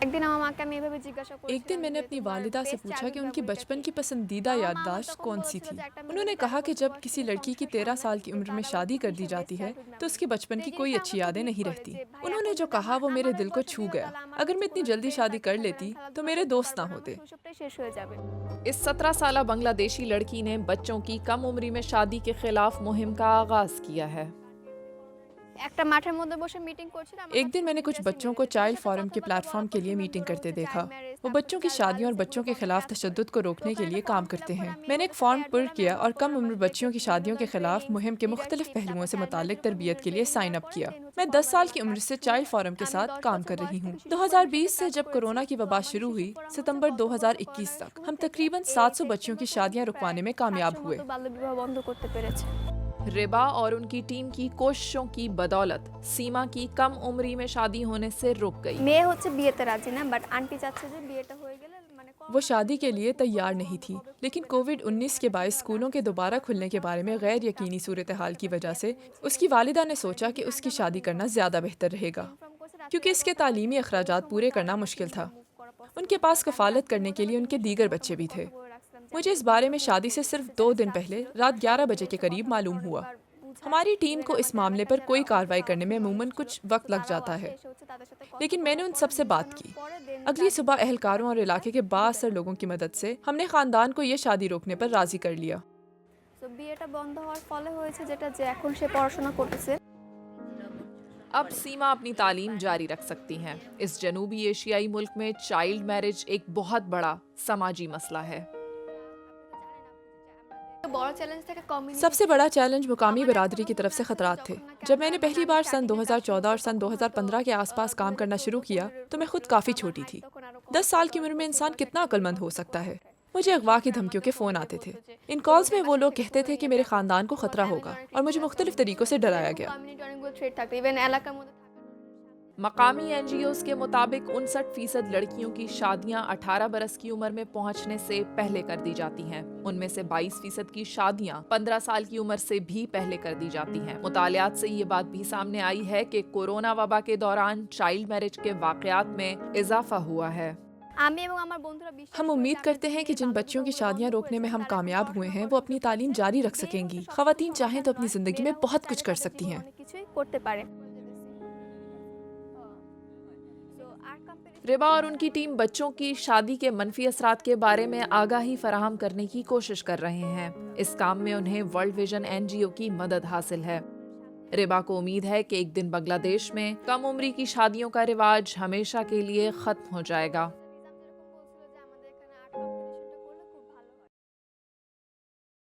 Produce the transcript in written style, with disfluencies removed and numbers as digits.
एक दिन मैंने अपनी वालिदा से पूछा कि उनकी बचपन की पसंदीदा याददाश्त कौन सी थी। उन्होंने कहा कि जब किसी लड़की की 13 साल की उम्र में शादी कर दी जाती है तो उसकी बचपन की कोई अच्छी यादें नहीं रहती। उन्होंने जो कहा वो मेरे दिल को छू गया। अगर मैं इतनी जल्दी शादी कर लेती तो मेरे दोस्त ना होते। इस 17 साला बांग्लादेशी लड़की ने बच्चों की कम उम्री में शादी के खिलाफ मुहिम का आगाज किया है। एक दिन मैंने कुछ बच्चों को चाइल्ड फोरम के प्लेटफॉर्म के लिए मीटिंग करते देखा। वो बच्चों की शादियों और बच्चों के खिलाफ तशद्दुद को रोकने के लिए काम करते हैं। मैंने एक फॉर्म पुर किया और कम उम्र बच्चियों की शादियों के खिलाफ मुहिम के मुख्तलिफ पहलुओं से मुतालिक तरबियत के लिए साइन अप किया। मैं 10 साल की उम्र से चाइल्ड फोरम के साथ काम कर रही हूँ। 2020 से जब कोरोना की वबा शुरू हुई, सितंबर 2021 तक हम तकरीबन 700 बच्चियों की शादियाँ रुकवाने में कामयाब हुए। रिबा और उनकी टीम की कोशिशों की बदौलत सीमा की कम उम्री में शादी होने से रुक गई। वो शादी के लिए तैयार नहीं थी, लेकिन कोविड-19 के बायस स्कूलों के दोबारा खुलने के बारे में गैर यकीनी सूरत हाल की वजह से उसकी वालिदा ने सोचा कि उसकी शादी करना ज़्यादा बेहतर रहेगा, क्योंकि इसके तालीमी अखराजात पूरे करना मुश्किल था। उनके पास कफालत करने के लिए उनके दीगर बच्चे भी थे। मुझे इस बारे में शादी से सिर्फ 2 दिन पहले रात 11 बजे के करीब मालूम हुआ। हमारी टीम को इस मामले पर कोई कार्रवाई करने में अमूमन कुछ वक्त लग जाता है, लेकिन मैंने उन सबसे बात की। अगली सुबह अहलकारों और इलाके के बाअसर लोगों की मदद से हमने खानदान को ये शादी रोकने पर राजी कर लिया। अब सीमा अपनी तालीम जारी रख सकती हैं। इस जनूबी एशियाई मुल्क में चाइल्ड मैरिज एक बहुत बड़ा समाजी मसला है। सबसे बड़ा चैलेंज मुकामी बिरादरी की तरफ से खतरात थे। जब मैंने पहली बार सन 2014 और सन 2015 के आसपास काम करना शुरू किया तो मैं खुद काफ़ी छोटी थी। 10 साल की उम्र में इंसान कितना अक्लमंद हो सकता है। मुझे अगवा की धमकियों के फ़ोन आते थे। इन कॉल्स में वो लोग कहते थे कि मेरे ख़ानदान को ख़तरा होगा और मुझे मुख्तलिफ तरीक़ों से डराया गया। मकामी एनजीओज के मुताबिक 59% लड़कियों की शादियां 18 बरस की उम्र में पहुंचने से पहले कर दी जाती हैं। उनमें से 22% की शादियां 15 साल की उम्र से भी पहले कर दी जाती हैं। मुतालियात से ये बात भी सामने आई है कि कोरोना वबा के दौरान चाइल्ड मैरिज के वाकयात में इजाफा हुआ है। हम उम्मीद करते हैं कि जिन बच्चियों की शादियां रोकने में हम कामयाब हुए हैं वो अपनी तालीम जारी रख सकेंगी। ख़वातीन चाहें तो अपनी ज़िंदगी में बहुत कुछ कर सकती हैं। रिबा और उनकी टीम बच्चों की शादी के मनफी असरात के बारे में आगाही फराहम करने की कोशिश कर रहे हैं। इस काम में उन्हें वर्ल्ड विजन एनजीओ की मदद हासिल है। रिबा को उम्मीद है कि एक दिन बांग्लादेश में कम उम्री की शादियों का रिवाज हमेशा के लिए खत्म हो जाएगा।